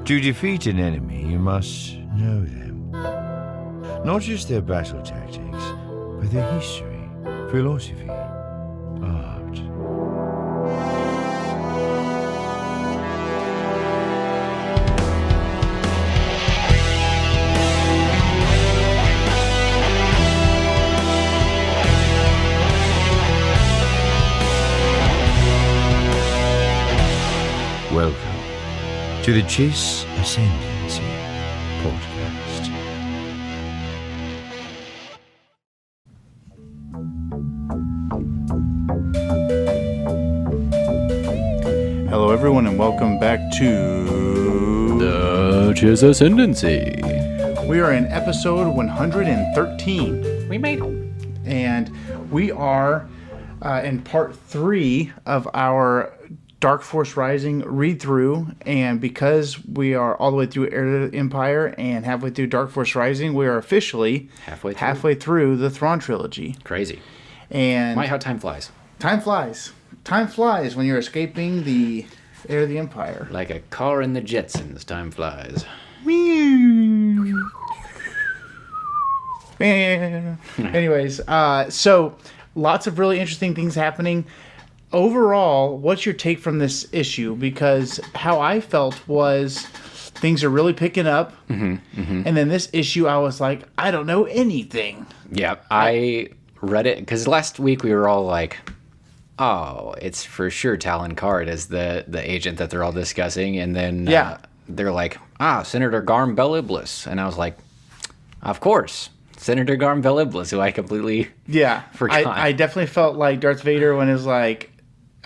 To defeat an enemy, you must know them. Not just their battle tactics, but their history, philosophy, art. Welcome to the Chiss Ascendancy podcast. Hello, everyone, and welcome back to The Chiss Ascendancy. We are in episode 113. We made it. And we are in part 3 of our Dark Force Rising read-through. And because we are all the way through Heir of the Empire and halfway through Dark Force Rising, we are officially halfway through the Thrawn trilogy. Crazy. And My, how time flies. time flies. Time flies when you're escaping the Heir of the Empire. Like a car in the Jetsons, time flies. Anyways, so lots of really interesting things happening. Overall, what's your take from this issue? Because how I felt was things are really picking up. And then this issue, I was like, I don't know anything. Yeah, I read it because last week we were all like, oh, it's for sure Talon Card as the agent that they're all discussing. And then they're like, Senator Garm Beliblis. And I was like, of course. Senator Garm Beliblis, who I completely forgot. I definitely felt like Darth Vader when it was like,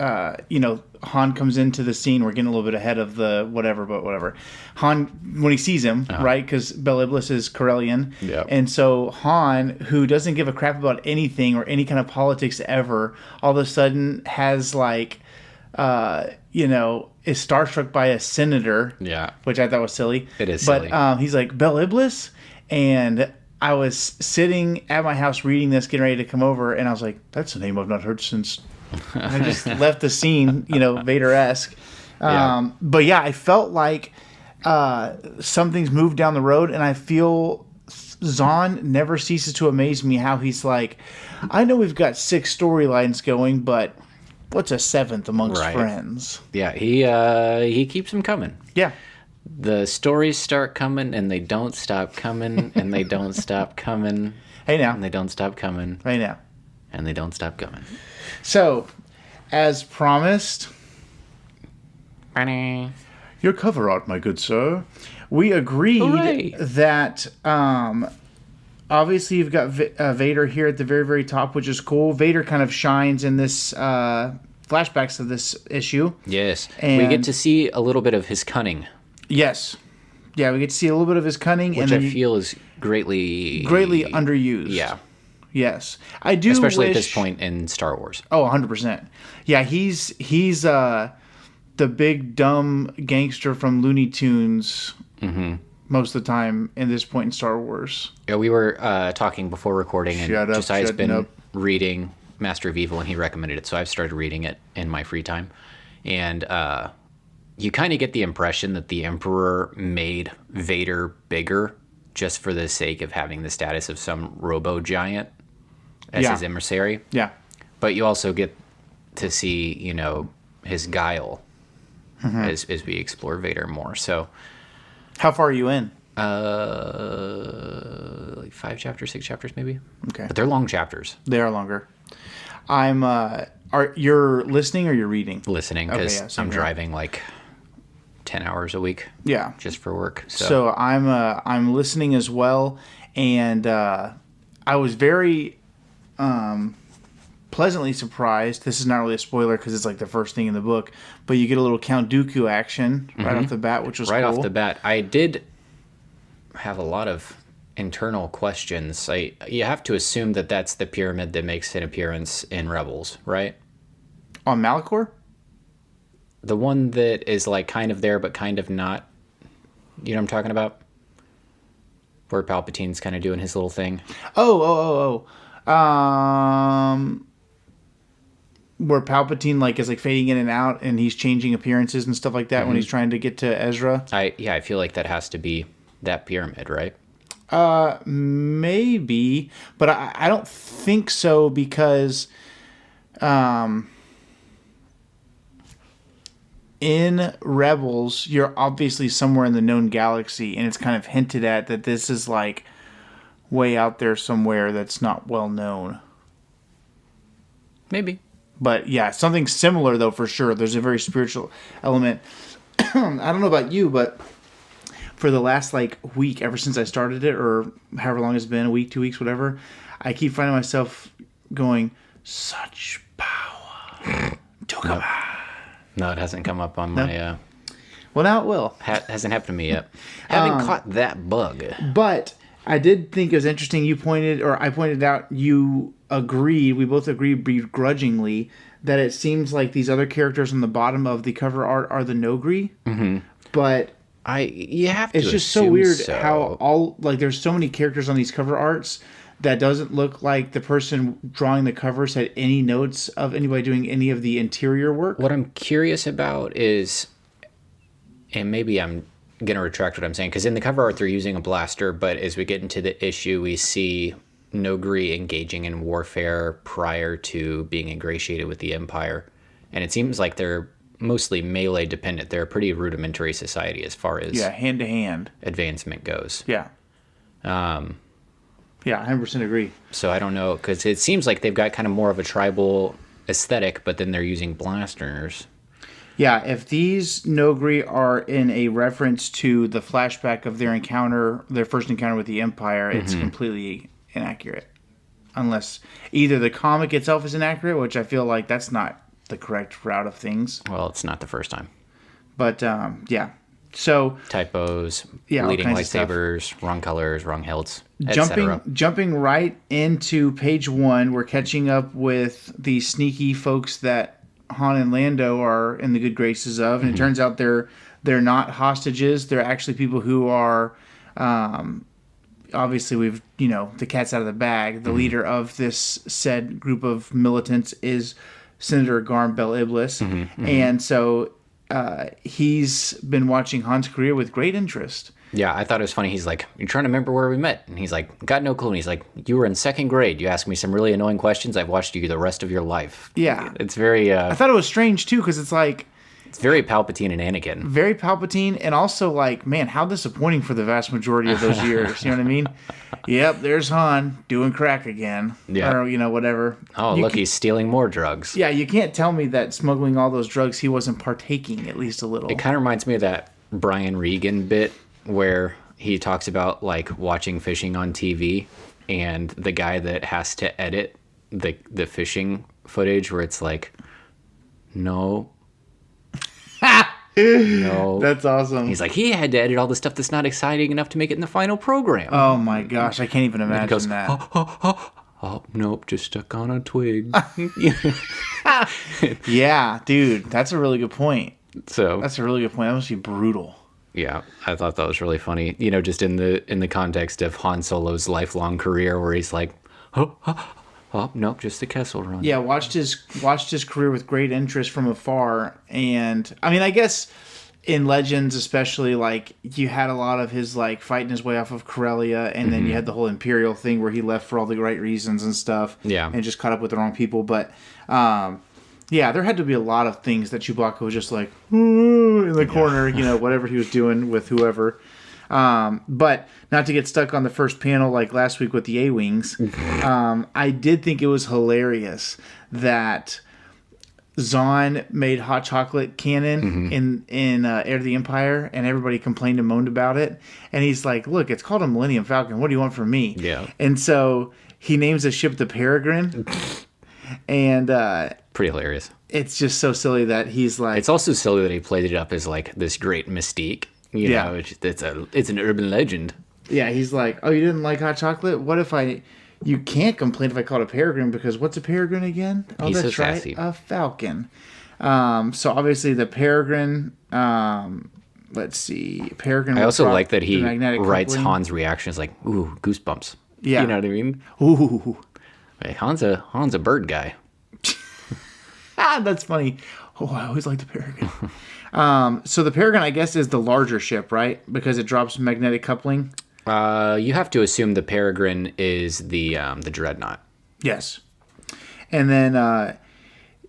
Han comes into the scene. We're getting a little bit ahead of the whatever. Han, when he sees him, right, because Beliblis is Corellian. Yep. And so Han, who doesn't give a crap about anything or any kind of politics ever, all of a sudden has like, is starstruck by a senator. Yeah. Which I thought was silly. It is silly. But he's like, Beliblis? And I was sitting at my house reading this, getting ready to come over, and I was like, that's a name I've not heard since... I just left the scene, Vader-esque. But yeah, I felt like something's moved down the road, and I feel Zahn never ceases to amaze me how he's like, I know we've got 6 storylines going, but what's a 7th amongst friends? Yeah, he keeps them coming. Yeah. The stories start coming, and they don't stop coming, and they don't stop coming. Hey now. And they don't stop coming. Right now. And they don't stop coming. So, as promised, your cover art, my good sir. We agreed that obviously you've got Vader here at the very, very top, which is cool. Vader kind of shines in this flashbacks of this issue. Yes. And we get to see a little bit of his cunning. Yes. Yeah, we get to see a little bit of his cunning. Which I feel is greatly underused. Yeah. Yes. I do Especially wish... at this point in Star Wars. Oh, 100%. Yeah, he's the big dumb gangster from Looney Tunes most of the time in this point in Star Wars. Yeah, we were talking before recording, and Josiah's been reading Master of Evil, and he recommended it, so I've started reading it in my free time. And you kind of get the impression that the Emperor made Vader bigger just for the sake of having the status of some robo-giant as his emissary. Yeah. But you also get to see, his guile as we explore Vader more. So, how far are you in? Like 5 chapters, 6 chapters, maybe. Okay. But they're long chapters. They are longer. You're listening or you're reading? Listening, because I'm driving like 10 hours a week. Yeah. Just for work. So I'm listening as well, and I was very pleasantly surprised. This is not really a spoiler because it's like the first thing in the book, but you get a little Count Dooku action right off the bat, which was cool. Right off the bat. I did have a lot of internal questions. You have to assume that that's the pyramid that makes an appearance in Rebels, right? On Malachor? The one that is like kind of there but kind of not. You know what I'm talking about? Where Palpatine's kind of doing his little thing. where Palpatine like is like fading in and out, and he's changing appearances and stuff like that when he's trying to get to Ezra. I feel like that has to be that pyramid, right? Maybe, but I don't think so because, in Rebels, you're obviously somewhere in the known galaxy, and it's kind of hinted at that this is like way out there somewhere that's not well known. Maybe. But yeah, something similar though for sure. There's a very spiritual element. I don't know about you, but for the last like week, ever since I started it, or however long it's been, a week, 2 weeks, whatever, I keep finding myself going, such power. No, it hasn't come up on my... Well, now it will. Hasn't happened to me yet. Haven't caught that bug. But I did think it was interesting. I pointed out, you agreed, we both agreed begrudgingly, that it seems like these other characters on the bottom of the cover art are the Noghri. Mm-hmm. But you have to. It's just so weird how there's so many characters on these cover arts that doesn't look like the person drawing the covers had any notes of anybody doing any of the interior work. What I'm curious about is, and maybe I'm going to retract what I'm saying, because in the cover art they're using a blaster, but as we get into the issue, we see Noghri engaging in warfare prior to being ingratiated with the Empire. And it seems like they're mostly melee dependent. They're a pretty rudimentary society as far as hand to hand advancement goes. Yeah. Yeah, 100% agree. So I don't know, because it seems like they've got kind of more of a tribal aesthetic, but then they're using blasters. Yeah, if these Noghri are in a reference to the flashback of their first encounter with the Empire, it's completely inaccurate. Unless either the comic itself is inaccurate, which I feel like that's not the correct route of things. Well, it's not the first time. But, yeah. So typos, bleeding lightsabers, wrong colors, wrong hilts, jumping right into page 1, we're catching up with the sneaky folks that Han and Lando are in the good graces of, and it turns out they're not hostages. They're actually people who are obviously the cat's out of the bag. The leader of this said group of militants is Senator Garm Bel Iblis, and so he's been watching Han's career with great interest. Yeah, I thought it was funny. He's like, "You're trying to remember where we met?" And he's like, "Got no clue." And he's like, "You were in 2nd grade. You asked me some really annoying questions. I've watched you the rest of your life." Yeah. It's very... I thought it was strange, too, because it's like... It's very Palpatine and Anakin. Very Palpatine, and also like, man, how disappointing for the vast majority of those years. You know what I mean? Yep, there's Han doing crack again. Yeah. Or, whatever. Oh, look, he's stealing more drugs. Yeah, you can't tell me that smuggling all those drugs, he wasn't partaking at least a little. It kind of reminds me of that Brian Regan bit where he talks about like watching fishing on TV, and the guy that has to edit the fishing footage where it's like, no. No. That's awesome. He's like, he had to edit all the stuff that's not exciting enough to make it in the final program. Oh my gosh, I can't even imagine that. Oh, nope, just stuck on a twig. Yeah, dude, that's a really good point. So that's a really good point. That must be brutal. Yeah, I thought that was really funny. Just in the context of Han Solo's lifelong career, where he's like, oh, nope, just the Kessel Run. Yeah, watched his career with great interest from afar, and I mean, I guess in Legends especially, like, you had a lot of his like fighting his way off of Corellia, and then you had the whole Imperial thing where he left for all the right reasons and stuff. Yeah, and just caught up with the wrong people, but. Yeah, there had to be a lot of things that Chewbacca was just like in the corner, whatever he was doing with whoever. But not to get stuck on the first panel like last week with the A-Wings, I did think it was hilarious that Zahn made hot chocolate canon in Heir to the Empire, and everybody complained and moaned about it. And he's like, look, it's called a Millennium Falcon. What do you want from me? Yeah. And so he names the ship the Peregrine. And pretty hilarious. It's just so silly that he's like. It's also silly that he played it up as like this great mystique. You know, it's an urban legend. Yeah, he's like, oh, you didn't like hot chocolate? What if you can't complain if I call it a peregrine, because what's a peregrine again? Oh, he's that's so right, sassy. a falcon. So obviously the peregrine. Let's see, peregrine. I also like that he writes Han's reaction as like, ooh, goosebumps. Yeah, you know what I mean? Ooh. Hey, Han's a bird guy. That's funny. Oh, I always liked the Peregrine. So the Peregrine, I guess, is the larger ship, right? Because it drops magnetic coupling. You have to assume the Peregrine is the Dreadnought. Yes. And then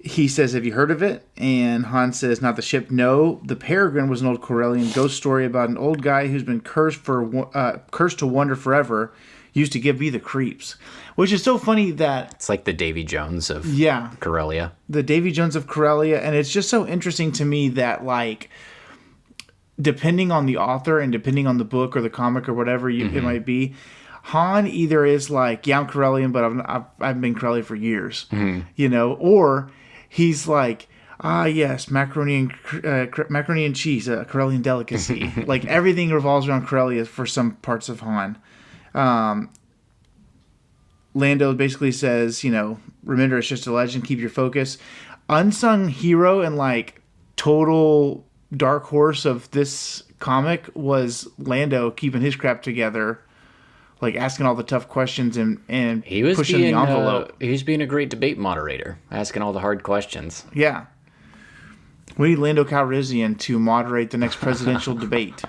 he says, have you heard of it? And Han says, not the ship. No, the Peregrine was an old Corellian ghost story about an old guy who's been cursed to wander forever. Used to give me the creeps. Which is so funny that... It's like the Davy Jones of Corellia. The Davy Jones of Corellia. And it's just so interesting to me that, like, depending on the author and depending on the book or the comic or whatever it might be, Han either is like, yeah, I'm Corellian, but I've been Corellian for years, you know, or he's like, yes, macaroni and cheese, a Corellian delicacy. Like, everything revolves around Corellia for some parts of Han. Lando basically says, you know, remember, it's just a legend, keep your focus. Unsung hero and, like, total dark horse of this comic was Lando keeping his crap together, like asking all the tough questions and he was pushing the envelope. He was being a great debate moderator, asking all the hard questions. Yeah. We need Lando Calrissian to moderate the next presidential debate.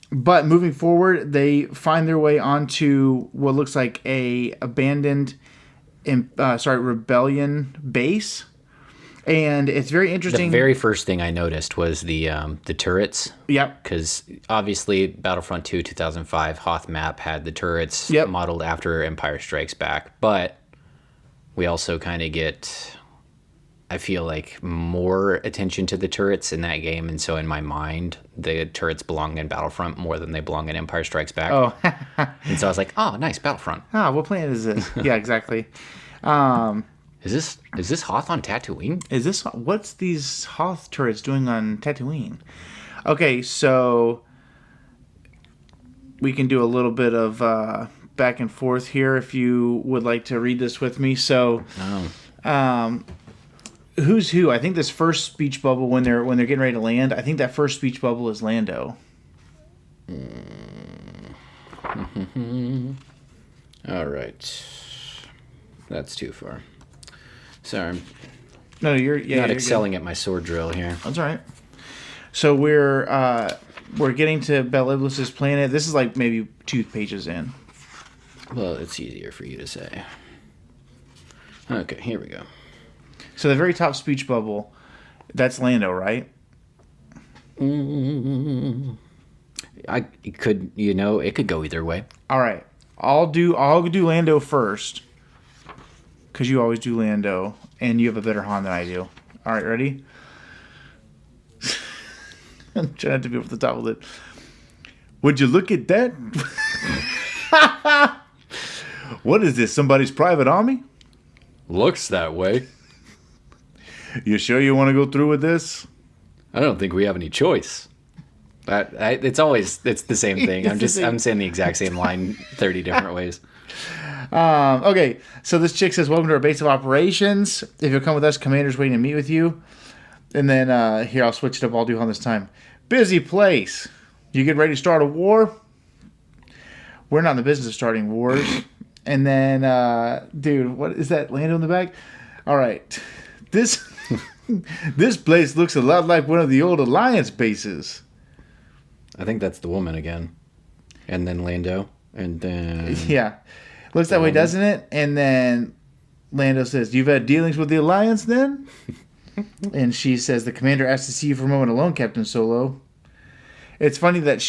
But moving forward, they find their way onto what looks like a abandoned rebellion base. And it's very interesting. The very first thing I noticed was the turrets. Yep. Because obviously Battlefront 2 2005 Hoth map had the turrets modeled after Empire Strikes Back. But we also kind of get, I feel like, more attention to the turrets in that game. And so in my mind, the turrets belong in Battlefront more than they belong in Empire Strikes Back. Oh. And so I was like, oh, nice, Battlefront. What planet is this? Yeah, exactly. Is this Hoth on Tatooine? What's these Hoth turrets doing on Tatooine? Okay, so we can do a little bit of back and forth here if you would like to read this with me. So, who's who? I think this first speech bubble when they're getting ready to land. I think that first speech bubble is Lando. All right, that's too far. Sorry. No, you're not excelling at my sword drill here. That's all right. So we're getting to Bel Iblis's planet. This is like maybe 2 pages in. Well, it's easier for you to say. Okay, here we go. So the very top speech bubble, that's Lando, right? It could go either way. All right. I'll do Lando first. Because you always do Lando, and you have a better Han than I do. All right, ready? I'm trying to be over the top of it. Would you look at that? What is this, somebody's private army? Looks that way. You sure you want to go through with this? I don't think we have any choice. It's the same thing. I'm saying the exact same line 30 different ways. Okay, so this chick says, welcome to our base of operations. If you'll come with us, commander's waiting to meet with you. And then, here, I'll switch it up. I'll do Han this time. Busy place. You get ready to start a war? We're not in the business of starting wars. And then, dude, what is that? Lando in the back? All right. This place looks a lot like one of the old Alliance bases. I think that's the woman again. And then Lando. And then... Yeah. Looks that way, doesn't it? And then Lando says, you've had dealings with the Alliance then? And she says, the commander asked to see you for a moment alone, Captain Solo. It's funny that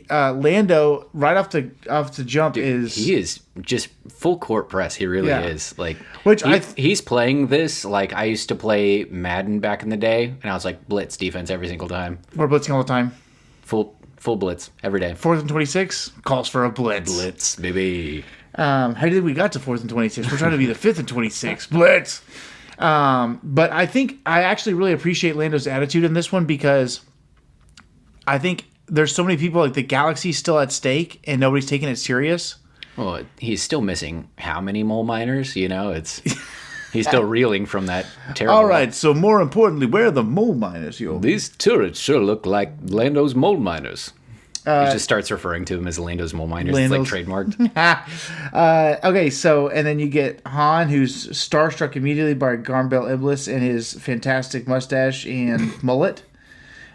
Lando, right off the jump, Dude, he is just full court press. He really is. Like, he's playing this like I used to play Madden back in the day, and I was like blitz defense every single time. We're blitzing all the time. Full blitz every day. 4th and 26 calls for a blitz. Blitz, baby. How did we got to 4th and 26? We're trying to be the 5th and 26. Blitz. But I think I actually really appreciate Lando's attitude in this one because I think there's so many people, like the galaxy's still at stake and nobody's taking it serious. Well, he's still missing how many mole miners? You know, he's still reeling from that terrible... All right, so more importantly, where are the mole miners, yo? These turrets sure look like Lando's mole miners. he just starts referring to him as Lando's mole miners. It's like trademarked. Okay, so and then you get Han, who's starstruck immediately by Garm Bel Iblis and his fantastic mustache and mullet.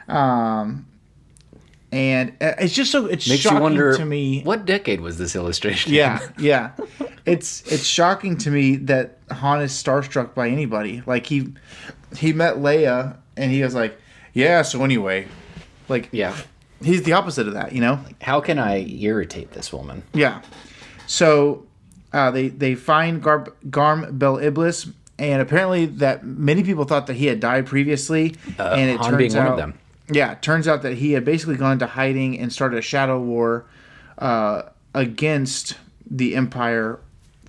And it's just so it's makes shocking you wonder, to me. What decade was this illustration? Yeah. It's shocking to me that Han is starstruck by anybody. Like he met Leia and he was like, yeah. So anyway, like yeah. He's the opposite of that, you know? How can I irritate this woman? Yeah. So they find Garm Bel Iblis, and apparently that many people thought that he had died previously. And it Han being one of them. Yeah, it turns out that he had basically gone into hiding and started a shadow war against the Empire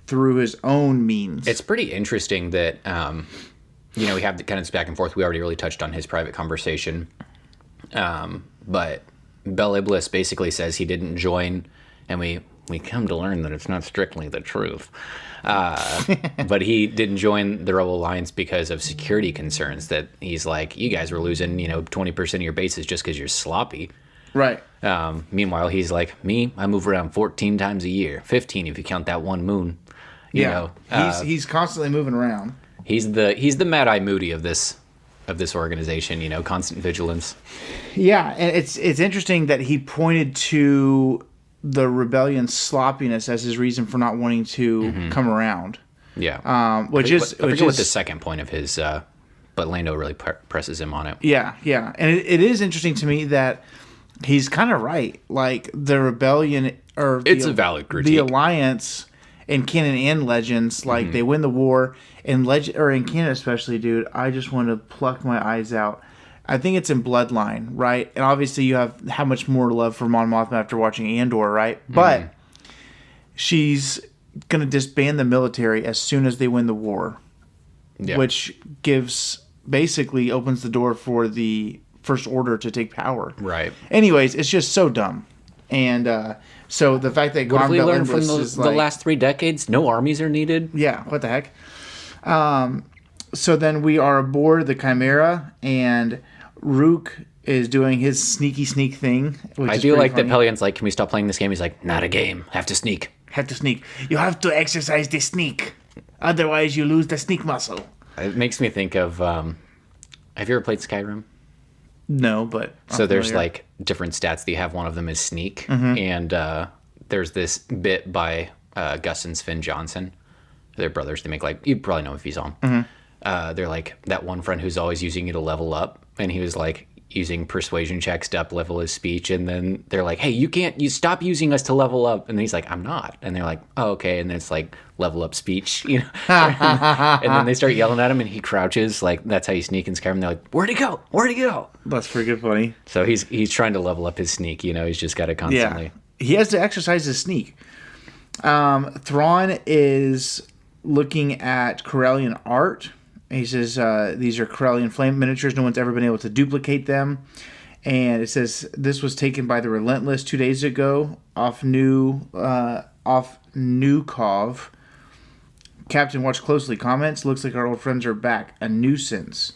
through his own means. It's pretty interesting that, we have the kind of this back and forth. We already really touched on his private conversation. But Bel Iblis basically says he didn't join, and we come to learn that it's not strictly the truth. But he didn't join the Rebel Alliance because of security concerns, that he's like, you guys were losing, 20% of your bases just because you're sloppy. Right. Meanwhile, he's like, I move around 14 times a year, 15 if you count that one moon. You know, he's constantly moving around. He's the Mad Eye Moody of this organization, constant vigilance. Yeah, and it's interesting that he pointed to the rebellion's sloppiness as his reason for not wanting to come around. Yeah. I forget what the second point of his, but Lando really presses him on it. Yeah. And it is interesting to me that he's kind of right. Like, the rebellion, it's a valid critique. The Alliance in canon and Legends, like, they win the war. In canon especially, dude, I just want to pluck my eyes out. I think it's in Bloodline, right? And obviously you have how much more love for Mon Mothma after watching Andor, right? But she's going to disband the military as soon as they win the war, which basically opens the door for the First Order to take power. Right. Anyways, it's just so dumb. And so the fact that what have we learned from the last 3 decades? No armies are needed. Yeah, what the heck? So then we are aboard the Chimera, and Rook is doing his sneak thing. I do like that Pelian's like, can we stop playing this game? He's like, not a game. Have to sneak. You have to exercise the sneak. Otherwise, you lose the sneak muscle. It makes me think of, have you ever played Skyrim? No, but so there's like different stats that you have. One of them is sneak. And there's this bit by Gus and Sven Johnson. They're brothers. They make you'd probably know if you saw them. They're like that one friend who's always using you to level up, and he was like using persuasion checks to up level his speech, and then they're like, hey, you stop using us to level up, and then he's like, I'm not, and they're like, oh, okay, and then it's like level up speech, and then they start yelling at him, and he crouches, like that's how you sneak in Skyrim. They're like, where'd he go? That's pretty funny. So he's trying to level up his sneak, he's just got to constantly he has to exercise his sneak. Thrawn is looking at Corellian art. He says these are Corellian flame miniatures. No one's ever been able to duplicate them. And it says this was taken by the Relentless 2 days ago off Nukov. Captain, watch closely. Comments. Looks like our old friends are back. A nuisance.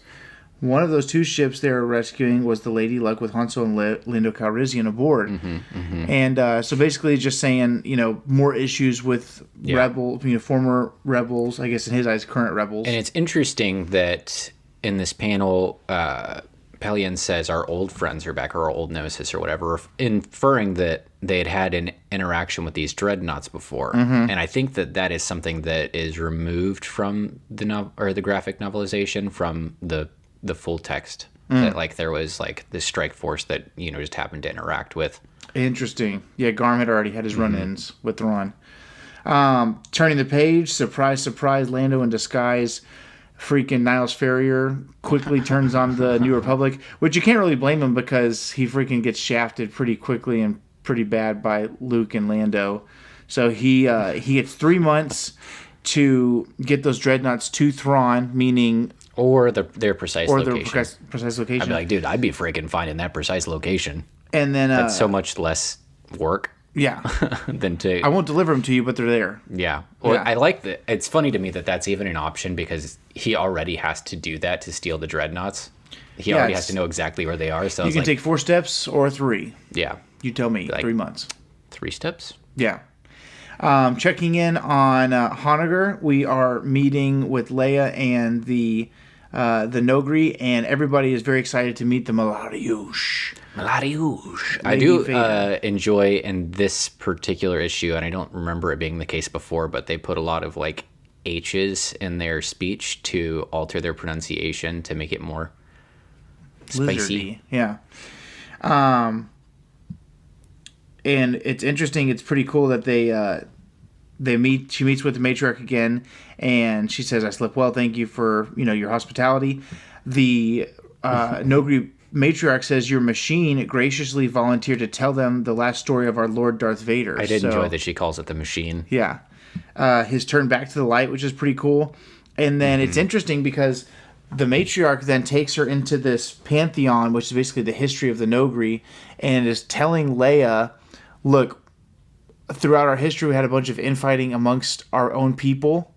One of those 2 ships they were rescuing was the Lady Luck with Hanso and Lando Calrissian aboard. And so basically just saying, more issues with former rebels, I guess in his eyes, current rebels. And it's interesting that in this panel, Pelion says our old friends are back, or our old nemesis or whatever, inferring that they had an interaction with these dreadnoughts before. And I think that is something that is removed from the graphic novelization from the full text, that there was this strike force that just happened to interact with. Interesting. Yeah, Garm had already had his run-ins with Thrawn. Turning the page, surprise, Lando in disguise, freaking Niles Ferrier quickly turns on the New Republic, which you can't really blame him because he freaking gets shafted pretty quickly and pretty bad by Luke and Lando. So he gets 3 months to get those dreadnoughts to Thrawn, meaning or their precise location. Or their precise location. I'd be like, dude, I'd be freaking finding that precise location. And then that's so much less work. Yeah. than to. I won't deliver them to you, but they're there. Yeah. Well, I like that. It's funny to me that that's even an option because he already has to do that to steal the dreadnoughts. He already has to know exactly where they are. So you can take 4 steps or 3. Yeah. You tell me. Like 3 months. 3 steps? Yeah. Checking in on Noghri, we are meeting with Leia and the Noghri, and everybody is very excited to meet the Malariush. I do enjoy in this particular issue, and I don't remember it being the case before, but they put a lot of like H's in their speech to alter their pronunciation to make it more spicy. Lizardy. Yeah. And it's interesting. It's pretty cool that they meet. She meets with the matriarch again, and she says, "I slept well. Thank you for your hospitality." The Noghri matriarch says, "Your machine graciously volunteered to tell them the last story of our Lord Darth Vader." I did enjoy that she calls it the machine. Yeah, his turn back to the light, which is pretty cool. And then it's interesting because the matriarch then takes her into this pantheon, which is basically the history of the Noghri, and is telling Leia, look, throughout our history, we had a bunch of infighting amongst our own people.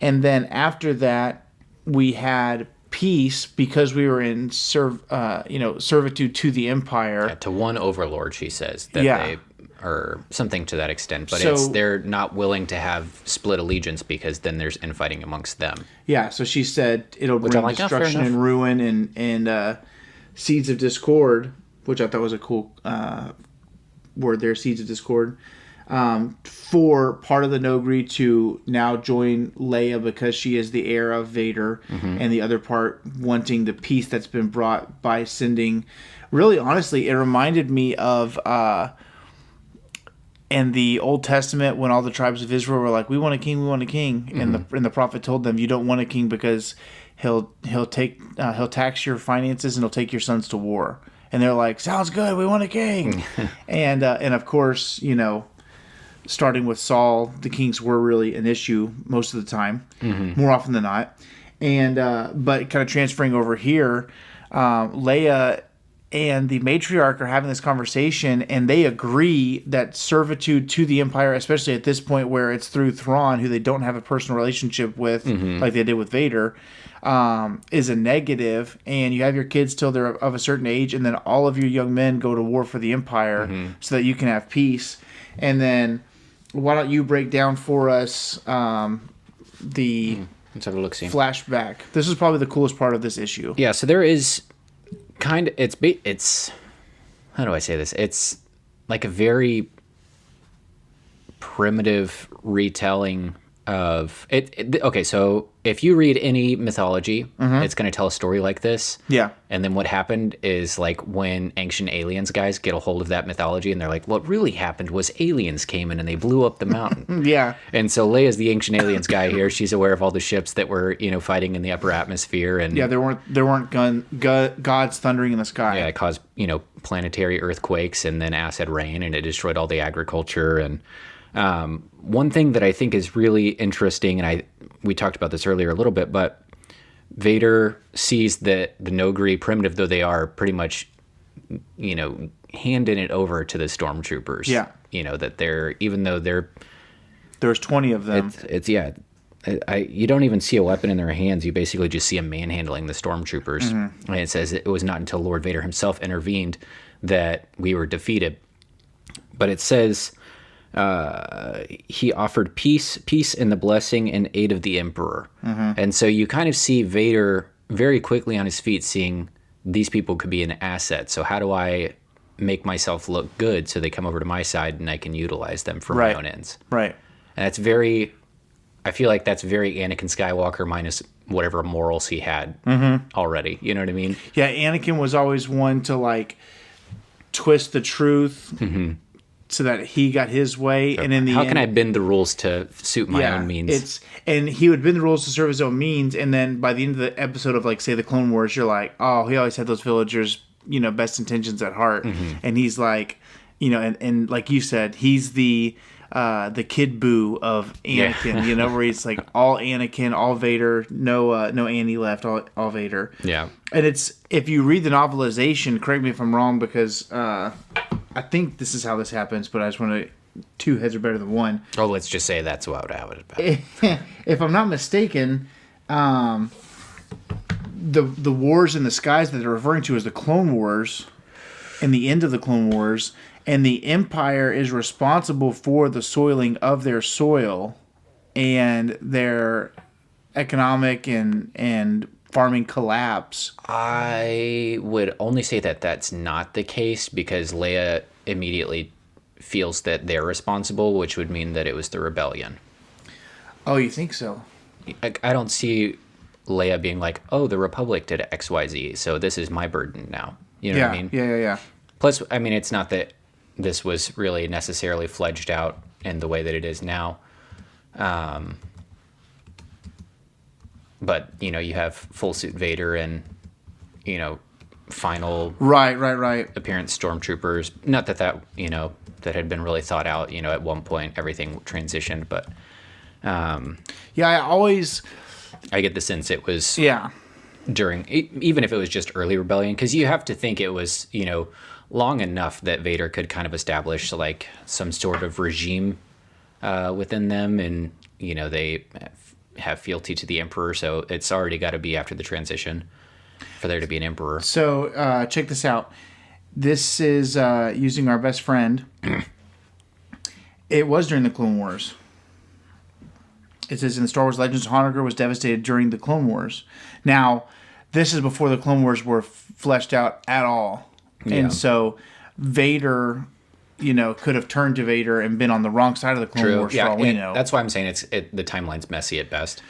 And then after that, we had peace because we were in servitude to the Empire. Yeah, to one overlord, she says. They or something to that extent. But they're not willing to have split allegiance because then there's infighting amongst them. Yeah, so she said it'll bring destruction and ruin and seeds of discord, which I thought was a cool word there, seeds of discord, for part of the Noghri to now join Leia because she is the heir of Vader, and the other part wanting the peace that's been brought by sending. Really, honestly, it reminded me of in the Old Testament when all the tribes of Israel were like, "We want a king, we want a king," and the prophet told them, "You don't want a king because he'll tax your finances and he'll take your sons to war." And they're like, "Sounds good, we want a king." and of course, starting with Saul, the kings were really an issue most of the time, more often than not. And but kind of transferring over here, Leia and the matriarch are having this conversation, and they agree that servitude to the Empire, especially at this point where it's through Thrawn, who they don't have a personal relationship with, like they did with Vader, is a negative. And you have your kids till they're of a certain age, and then all of your young men go to war for the Empire so that you can have peace. And then why don't you break down for us the Let's have a look-see. flashback? This is probably the coolest part of this issue. Yeah, so there is kind of it's how do I say this? It's like a very primitive retelling of it. Okay, so if you read any mythology, it's going to tell a story like this. Yeah. And then what happened is like when Ancient Aliens guys get a hold of that mythology and they're like, what really happened was aliens came in and they blew up the mountain. Yeah. And so Leia's the Ancient Aliens guy here. She's aware of all the ships that were, fighting in the upper atmosphere. And yeah, there weren't gods thundering in the sky. Yeah, it caused, planetary earthquakes and then acid rain, and it destroyed all the agriculture. And one thing that I think is really interesting, and we talked about this earlier a little bit, but Vader sees that the Noghri, primitive though they are, pretty much, handing it over to the stormtroopers. Yeah. That even though there's 20 of them. You don't even see a weapon in their hands. You basically just see them manhandling the stormtroopers. And it says it was not until Lord Vader himself intervened that we were defeated. But it says he offered peace and the blessing and aid of the Emperor. And so you kind of see Vader very quickly on his feet, seeing these people could be an asset. So how do I make myself look good so they come over to my side and I can utilize them for my own ends? Right. And I feel like that's very Anakin Skywalker minus whatever morals he had already. You know what I mean? Yeah, Anakin was always one to twist the truth so that he got his way. And in the end, can I bend the rules to suit my own means? And he would bend the rules to serve his own means. And then by the end of the episode of say the Clone Wars, you're like, oh, he always had those villagers, best intentions at heart. And he's like, and like you said, he's the Kid Boo of Anakin, where he's like all Anakin, all Vader, no Annie left, all Vader. Yeah. And if you read the novelization, correct me if I'm wrong, because I think this is how this happens, but I just want to, 2 heads are better than 1. Oh, let's just say that's what I would have. If I'm not mistaken, the wars in the skies that they're referring to as the Clone Wars in the end of the Clone Wars, and the Empire is responsible for the soiling of their soil and their economic and farming collapse. I would only say that that's not the case because Leia immediately feels that they're responsible, which would mean that it was the rebellion. Oh, you think so? I don't see Leia being like, oh, the Republic did XYZ, so this is my burden now. You know what I mean? Yeah. Plus, I mean, it's not that this was really necessarily fledged out in the way that it is now. But, you know, you have full suit Vader and, you know, final right appearance stormtroopers. Not that, you know, that had been really thought out, you know, at one point everything transitioned, but I get the sense it was yeah during, even if it was just early rebellion, because you have to think it was, you know, long enough that Vader could kind of establish like some sort of regime within them, and you know they have fealty to the Emperor, so it's already got to be after the transition for there to be an Emperor. So check this out. This is using our best friend. It was during the Clone Wars. It says in the Star Wars Legends, Honoghr was devastated during the Clone Wars. Now, this is before the Clone Wars were fleshed out at all. Yeah. And so Vader, you know, could have turned to Vader and been on the wrong side of the Clone Wars for all we know. That's why I'm saying the timeline's messy at best.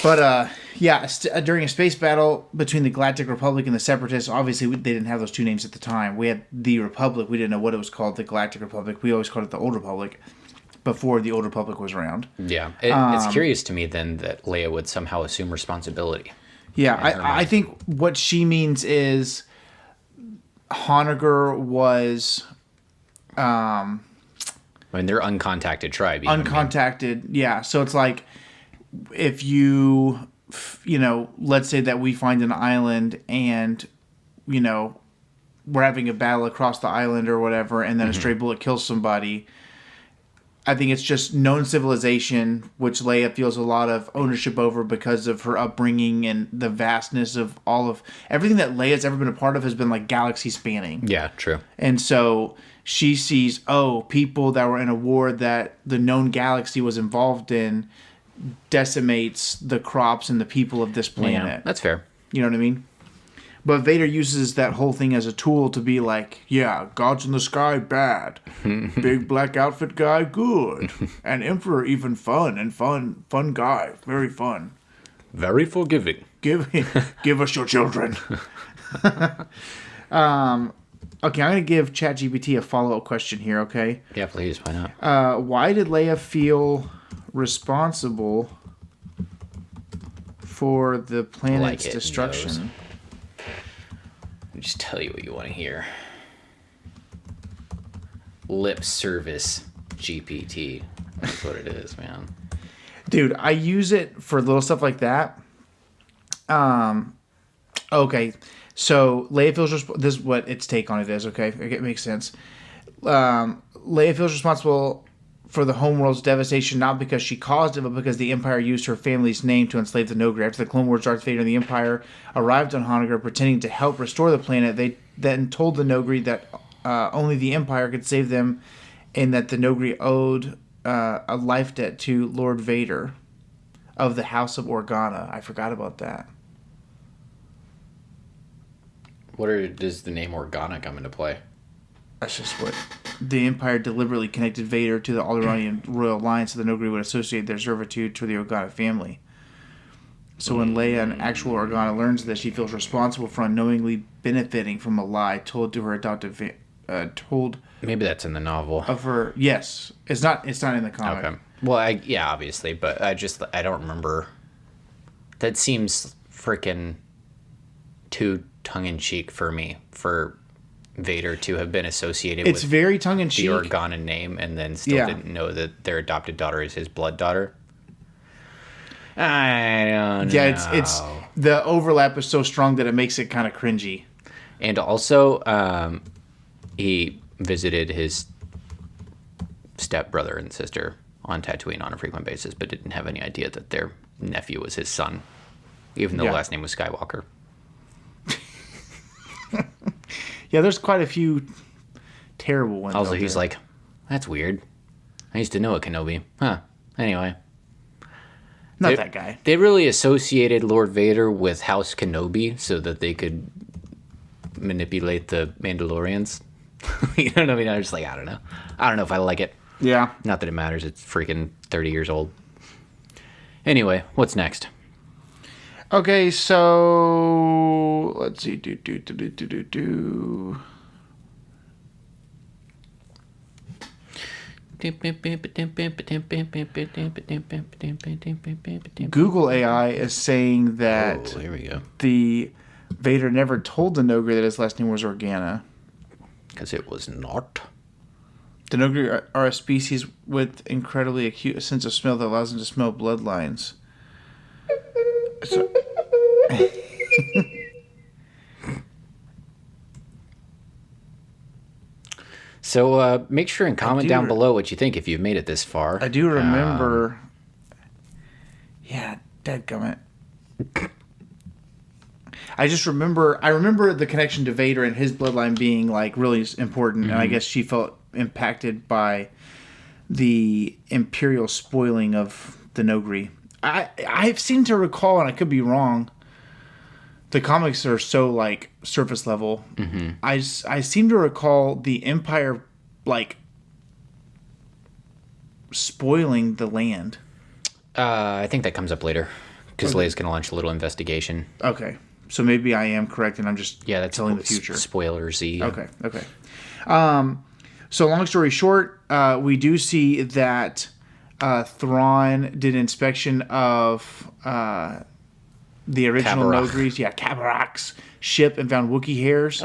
But, during a space battle between the Galactic Republic and the Separatists, obviously they didn't have those two names at the time. We had the Republic. We didn't know what it was called, the Galactic Republic. We always called it the Old Republic before the Old Republic was around. Yeah. It's curious to me then that Leia would somehow assume responsibility. Yeah, I think what she means is Honoghr was... I mean, they're uncontacted tribe. Uncontacted, yeah. So it's like if you know, let's say that we find an island and, you know, we're having a battle across the island or whatever, and then a stray bullet kills somebody. I think it's just known civilization, which Leia feels a lot of ownership over because of her upbringing and the vastness of all of everything that Leia's ever been a part of has been like galaxy spanning. Yeah, true. And so she sees, people that were in a war that the known galaxy was involved in decimates the crops and the people of this planet. Yeah, that's fair. You know what I mean? But Vader uses that whole thing as a tool to be like, yeah, gods in the sky, bad. Big black outfit guy, good. And Emperor, even fun guy. Very fun. Very forgiving. Give us your children. Okay, I'm going to give ChatGPT a follow-up question here, okay? Yeah, please, why not? Why did Leia feel responsible for the planet's destruction? Let me just tell you what you want to hear. Lip service GPT. That's what it is, man. Dude, I use it for little stuff like that. Okay. So Leia feels this is what its take on it is, okay? It makes sense. Leia feels responsible for the homeworld's devastation not because she caused it, but because the Empire used her family's name to enslave the Noghri. After the Clone Wars, Darth Vader and the Empire arrived on Honoghr pretending to help restore the planet. They then told the Noghri that only the Empire could save them and that the Noghri owed a life debt to Lord Vader of the House of Organa. I forgot about that. Does the name Organa come into play? That's just what the Empire deliberately connected Vader to the Alderaanian royal line so the Noghri would associate their servitude to the Organa family. So when Leia, an actual Organa, learns this, she feels responsible for unknowingly benefiting from a lie told to her adoptive maybe that's in the novel. Of her, yes, it's not in the comic. Okay. Well, yeah, obviously, but I don't remember. That seems freaking too tongue-in-cheek for me, for Vader to have been associated with very tongue-in-cheek. The Organa name and then still didn't know that their adopted daughter is his blood daughter. I don't know. Yeah, it's the overlap is so strong that it makes it kind of cringy. And also, he visited his stepbrother and sister on Tatooine on a frequent basis, but didn't have any idea that their nephew was his son, even though the last name was Skywalker. Yeah, there's quite a few terrible ones. Also, he's like, that's weird. I used to know a Kenobi. Huh. Anyway. That guy. They really associated Lord Vader with House Kenobi so that they could manipulate the Mandalorians. You know what I mean? I was just like, I don't know. I don't know if I like it. Yeah. Not that it matters. It's freaking 30 years old. Anyway, what's next? Okay, so let's see. Google AI is saying that here we go. the Vader never told the Noghri that his last name was Organa. Because it was not. The Noghri are a species with incredibly acute sense of smell that allows them to smell bloodlines. So make sure and comment down below what you think if you've made it this far. I do remember. Yeah, dadgummit. I remember the connection to Vader and his bloodline being like really important, and I guess she felt impacted by the Imperial spoiling of the Noghri. I seem to recall, and I could be wrong, the comics are so like surface level. Mm-hmm. I seem to recall the Empire like spoiling the land. I think that comes up later because Leia's going to launch a little investigation. Okay, so maybe I am correct, and I'm just that's telling the future. Spoilersy. Okay. So long story short, we do see that Thrawn did inspection of the original Noghri's, Kabarak's ship and found Wookiee hairs.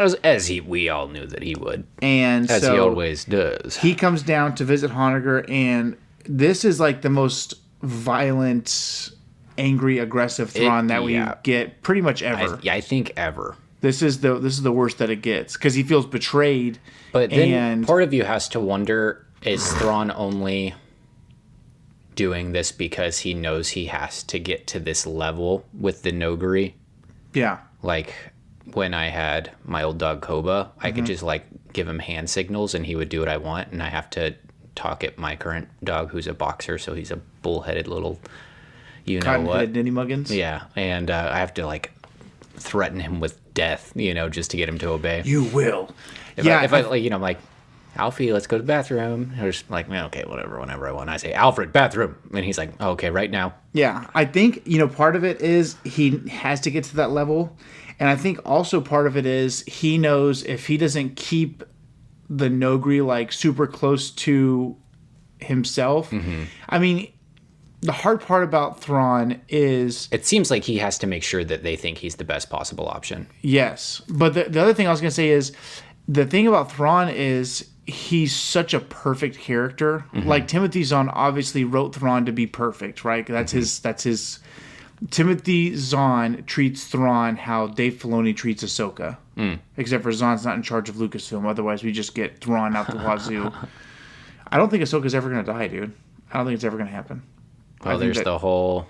We all knew that he would. And as so he always does. He comes down to visit Honegger, and this is like the most violent, angry, aggressive Thrawn that we get pretty much ever. I think ever. This is the worst that it gets because he feels betrayed. But then part of you has to wonder, is Thrawn only doing this because he knows he has to get to this level with the Noghri? Yeah. Like when I had my old dog Koba, I could just like give him hand signals and he would do what I want, and I have to talk at my current dog who's a boxer, so he's a bullheaded little cotton-headed ninny muggins. Yeah, and I have to like threaten him with death, just to get him to obey. You will. If I like, I'm like, Alfie, let's go to the bathroom. Or just like, okay, whatever, whenever I want. I say, Alfred, bathroom. And he's like, oh, okay, right now. Yeah, I think, part of it is he has to get to that level. And I think also part of it is he knows if he doesn't keep the Noghri like super close to himself. Mm-hmm. I mean, the hard part about Thrawn is... It seems like he has to make sure that they think he's the best possible option. Yes. But the other thing I was going to say is, the thing about Thrawn is he's such a perfect character. Mm-hmm. Like, Timothy Zahn obviously wrote Thrawn to be perfect, right? That's his... Timothy Zahn treats Thrawn how Dave Filoni treats Ahsoka. Except for Zahn's not in charge of Lucasfilm. Otherwise, we just get Thrawn out the wazoo. I don't think Ahsoka's ever going to die, dude. I don't think it's ever going to happen. Well, there's the whole...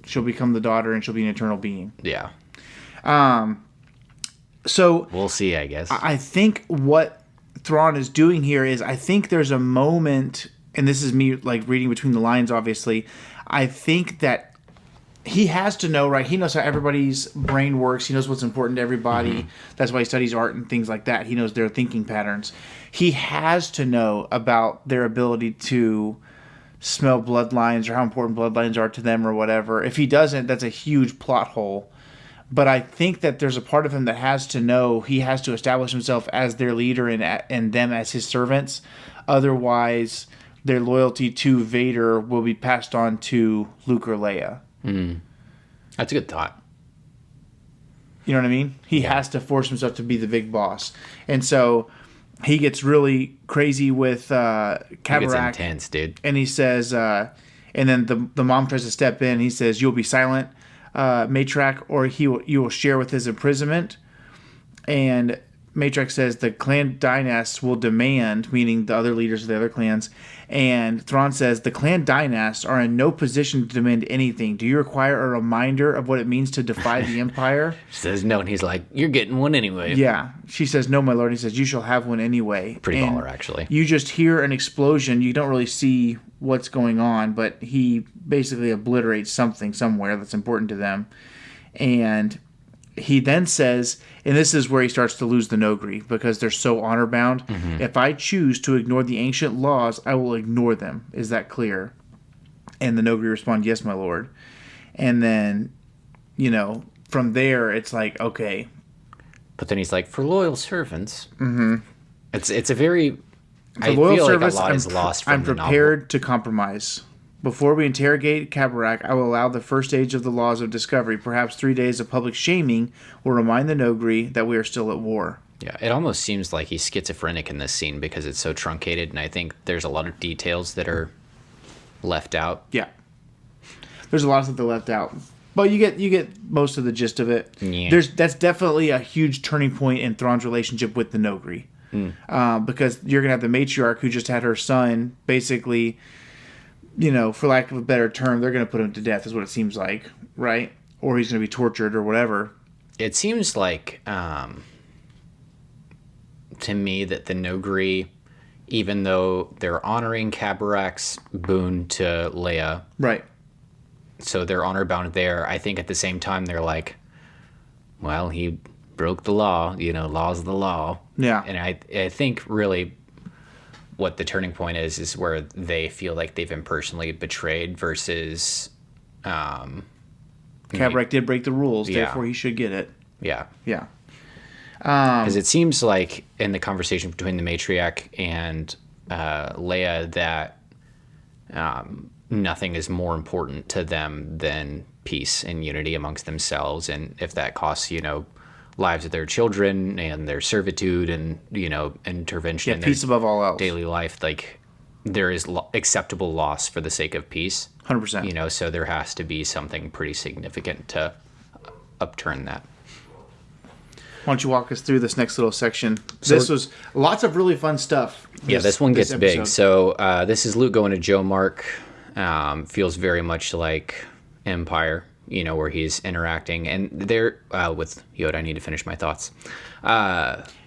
She'll become the daughter and she'll be an eternal being. Yeah. So... We'll see, I guess. I think what Thrawn is doing here is, I think there's a moment, and this is me like reading between the lines, obviously. I think that he has to know, right? He knows how everybody's brain works. He knows what's important to everybody. Mm-hmm. That's why he studies art and things like that. He knows their thinking patterns. He has to know about their ability to smell bloodlines or how important bloodlines are to them or whatever. If he doesn't, that's a huge plot hole. But I think that there's a part of him that has to know he has to establish himself as their leader and them as his servants. Otherwise, their loyalty to Vader will be passed on to Luke or Leia. That's a good thought. You know what I mean? He has to force himself to be the big boss. And so he gets really crazy with Kabarak. It's intense, dude. And he says, and then the mom tries to step in. He says, "You'll be silent, Matrak, or you will share with his imprisonment." And Matriarch says the clan dynasts will demand, meaning the other leaders of the other clans, and Thrawn says the clan dynasts are in no position to demand anything. Do you require a reminder of what it means to defy the Empire? She says no, and he's like, you're getting one anyway. Yeah. She says, no, my lord. He says, you shall have one anyway. Pretty and baller, actually. You just hear an explosion. You don't really see what's going on, but he basically obliterates something somewhere that's important to them. And he then says, and this is where he starts to lose the Noghri because they're so honor bound. If I choose to ignore the ancient laws, I will ignore them. Is that clear? And the Noghri respond, yes, my lord. And then, from there, it's like, okay. But then he's like, for loyal servants. It's a very... For loyal service, like a lot is lost from I'm the prepared novel. to compromise. Before we interrogate Kabarak, I will allow the first stage of the laws of discovery. Perhaps 3 days of public shaming will remind the Noghri that we are still at war. Yeah, it almost seems like he's schizophrenic in this scene because it's so truncated, and I think there's a lot of details that are left out. Yeah. There's a lot of stuff that left out. But you get most of the gist of it. Yeah. That's definitely a huge turning point in Thrawn's relationship with the Noghri. Because you're going to have the matriarch who just had her son basically... for lack of a better term, they're going to put him to death, is what it seems like, right? Or he's going to be tortured or whatever. It seems like, to me, that the Noghri, even though they're honoring Kabarak's boon to Leia, right? So they're honor bound there. I think at the same time they're like, well, he broke the law. Law's the law. Yeah. And I think really. What the turning point is where they feel like they've been personally betrayed versus Kabarak did break the rules, therefore he should get it. Yeah. Yeah. Because it seems like in the conversation between the matriarch and Leia that nothing is more important to them than peace and unity amongst themselves, and if that costs lives of their children and their servitude and intervention in peace above all else, daily life, like there is acceptable loss for the sake of peace. 100%. So there has to be something pretty significant to upturn that. Why don't you walk us through this next little section? This was lots of really fun stuff. This one gets big. So this is Luke going to Joe Mark. Feels very much like Empire. Where he's interacting, and there with Yoda. I need to finish my thoughts.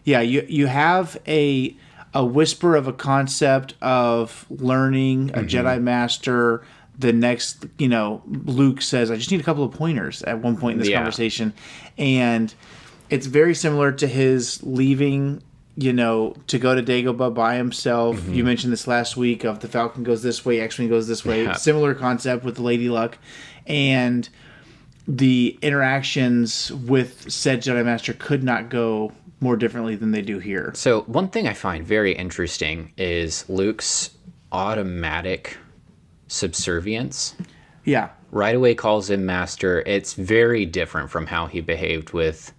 You have a whisper of a concept of learning a Jedi Master. The next, Luke says, "I just need a couple of pointers." At one point in this conversation, and it's very similar to his leaving. To go to Dagobah by himself. You mentioned this last week of the Falcon goes this way, X-Wing goes this way. Yeah. Similar concept with the Lady Luck, and the interactions with said Jedi Master could not go more differently than they do here. So one thing I find very interesting is Luke's automatic subservience. Yeah. Right away calls him master. It's very different from how he behaved with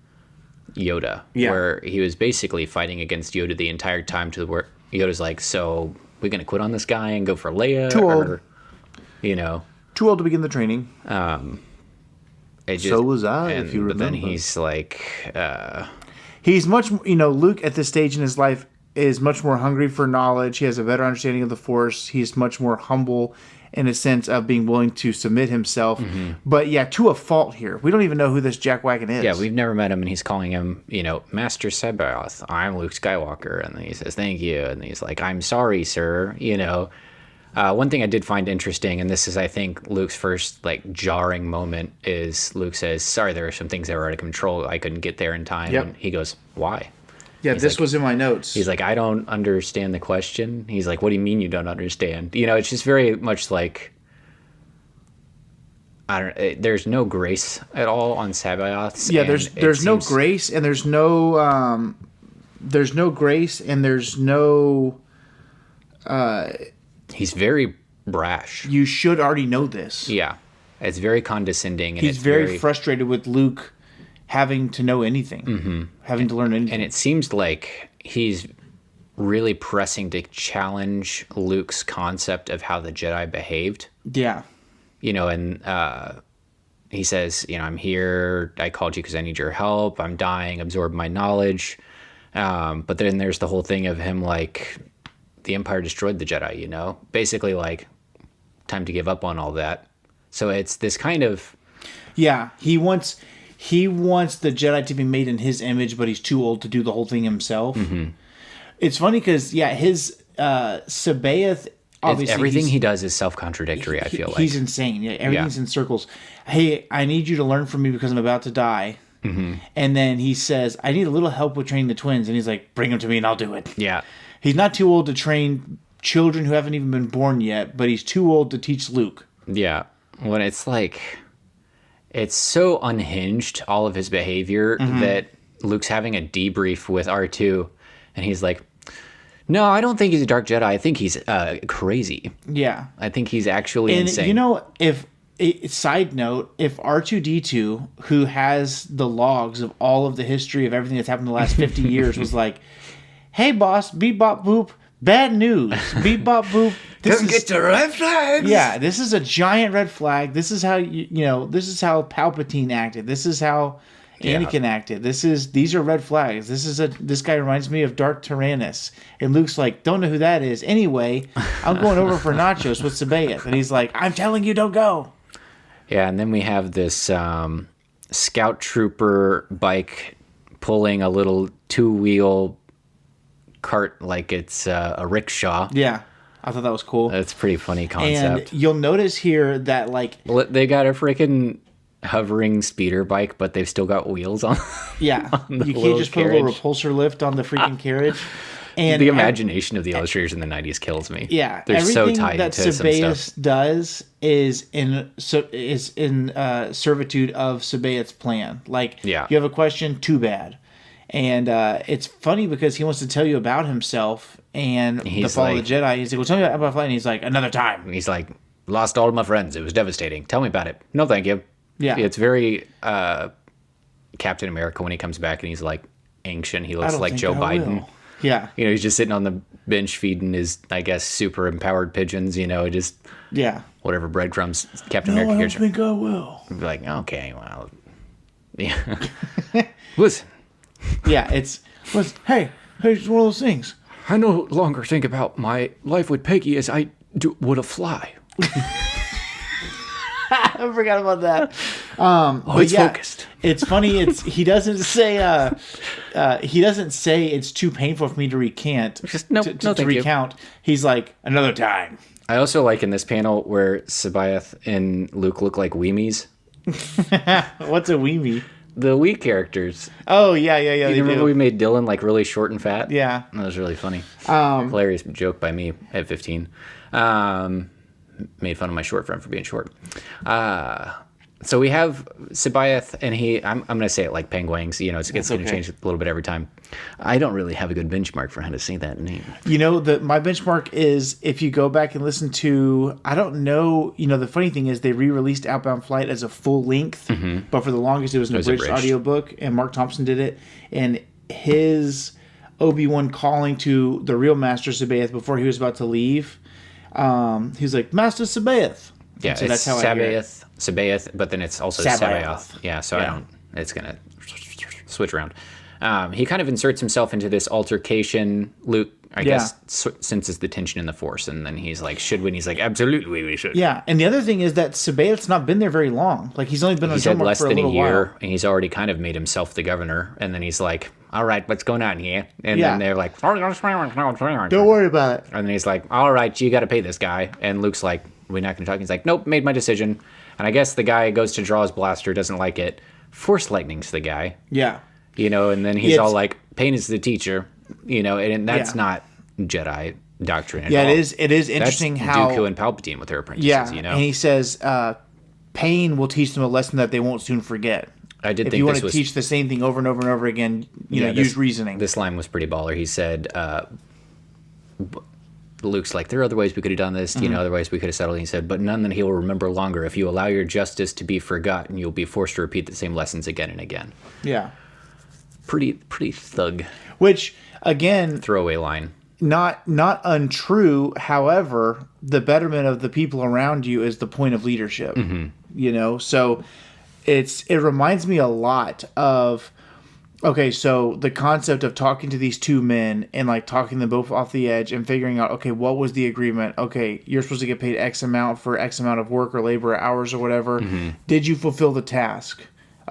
Yoda, where he was basically fighting against Yoda the entire time to where Yoda's like, so we're going to quit on this guy and go for Leia? Too old. Too old to begin the training. So was I, if you remember. But then he's like... he's much... Luke at this stage in his life is much more hungry for knowledge. He has a better understanding of the Force. He's much more humble in a sense of being willing to submit himself. But to a fault here. We don't even know who this jackwagon is. Yeah, we've never met him, and he's calling him, Master Sebaoth. I'm Luke Skywalker. And then he says, thank you. And he's like, I'm sorry, sir. One thing I did find interesting, and this is, I think, Luke's first jarring moment, is Luke says, sorry, there are some things that were out of control. I couldn't get there in time. Yep. And he goes, why? Yeah, this was in my notes. He's like, I don't understand the question. He's like, what do you mean you don't understand? It's just very much like, there's no grace at all on Sabaoth's. Yeah, there's no grace, and there's no grace, and there's no. He's very brash. You should already know this. Yeah, it's very condescending, and he's very frustrated with Luke having to know anything, having to learn anything. And it seems like he's really pressing to challenge Luke's concept of how the Jedi behaved. Yeah. And he says, I'm here. I called you because I need your help. I'm dying. Absorb my knowledge. But then there's the whole thing of him like, the Empire destroyed the Jedi, you know? Basically, like, time to give up on all that. So it's this kind of... Yeah, he wants the Jedi to be made in his image, but he's too old to do the whole thing himself. Mm-hmm. It's funny because, his Sabaoth... Obviously, everything he does is self-contradictory, I feel like. He's insane. Yeah, everything's in circles. Hey, I need you to learn from me because I'm about to die. Mm-hmm. And then he says, I need a little help with training the twins. And he's like, bring them to me and I'll do it. Yeah. He's not too old to train children who haven't even been born yet, but he's too old to teach Luke. Yeah. When it's like, it's so unhinged, all of his behavior, that Luke's having a debrief with R2. And he's like, no, I don't think he's a Dark Jedi. I think he's crazy. Yeah. I think he's actually insane. You know, side note, if R2-D2, who has the logs of all of the history of everything that's happened in the last 50 years, was like, hey, boss, beep, bop, boop, bad news. Beep, bop, boop. Don't get to red flags. Yeah, this is a giant red flag. This is how, this is how Palpatine acted. This is how Anakin acted. These are red flags. This guy reminds me of Dark Tyrannus. And Luke's like, don't know who that is. Anyway, I'm going over for nachos with Sabaoth. And he's like, I'm telling you, don't go. Yeah, and then we have this scout trooper bike pulling a little 2-wheel cart like it's a rickshaw. Yeah, I thought that was cool. That's a pretty funny concept. And you'll notice here that, like... Well, they got a freaking hovering speeder bike, but they've still got wheels on. Yeah, you can't just put a little repulsor lift on the freaking carriage. And the imagination of the illustrators in the 90s kills me. Yeah, they're so tied that to Sabaoth some stuff. does is in servitude of Sabaoth's plan. Like, you have a question, too bad. And it's funny because he wants to tell you about himself and the fall of the Jedi. He's like, well, tell me about flight. And he's like, another time. And he's like, lost all my friends. It was devastating. Tell me about it. No, thank you. Yeah. It's very Captain America when he comes back and he's like ancient. He looks like Joe Biden. Yeah. You know, he's just sitting on the bench feeding his, I guess, super empowered pigeons, just whatever breadcrumbs Captain America I don't think I will. Be like, okay, well, yeah. Listen. Yeah, hey, it's one of those things. I no longer think about my life with Peggy as I would a fly. I forgot about that. It's focused. It's funny. He doesn't say it's too painful for me to recant. Just no, to recount. He's like, another time. I also like in this panel where Sabaoth and Luke look like weemies. What's a weemie? The Wii characters. Oh yeah. You remember we made Dylan like really short and fat? Yeah, that was really funny. Hilarious joke by me at 15. Made fun of my short friend for being short. So we have Sabaoth, and I'm going to say it like Penguins. It's going to change a little bit every time. I don't really have a good benchmark for how to say that name. My benchmark is if you go back and listen to, I don't know, the funny thing is they re-released Outbound Flight as a full length, but for the longest it was an abridged audiobook, and Mark Thompson did it, and his Obi-Wan calling to the real Master Sabaoth before he was about to leave, he's like, Master Sabaoth. Yeah, so that's how Sabaoth, but then it's also Sabaoth. Yeah, so it's going to switch around. He kind of inserts himself into this altercation. Luke, I guess, senses the tension in the Force, and then he's like, should we? And he's like, absolutely, we should. Yeah, and the other thing is that Sabaoth's not been there very long. Like, he's only been on Dormark for a little while. And he's already kind of made himself the governor, and then he's like, all right, what's going on here? And then they're like, don't worry about it. And then he's like, all right, you got to pay this guy. And Luke's like, we're not going to talk. He's like, nope, made my decision. And I guess the guy goes to draw his blaster, doesn't like it. Force lightning's the guy. Yeah. And then he's all like, pain is the teacher. And that's not Jedi doctrine at all. It is interesting that's how Dooku and Palpatine with their apprentices, and he says pain will teach them a lesson that they won't soon forget. I did if think you want to teach the same thing over and over and over again, use reasoning. This line was pretty baller. He said, Luke's like, there are other ways we could have done this, other ways we could have settled. And he said, but none that he will remember longer. If you allow your justice to be forgotten, you'll be forced to repeat the same lessons again and again. Yeah. Pretty thug. Which, again... Throwaway line. Not untrue. However, the betterment of the people around you is the point of leadership. So it reminds me a lot of Okay, so the concept of talking to these two men and like talking them both off the edge and figuring out, okay, what was the agreement? Okay, you're supposed to get paid X amount for X amount of work or labor hours or whatever. Did you fulfill the task?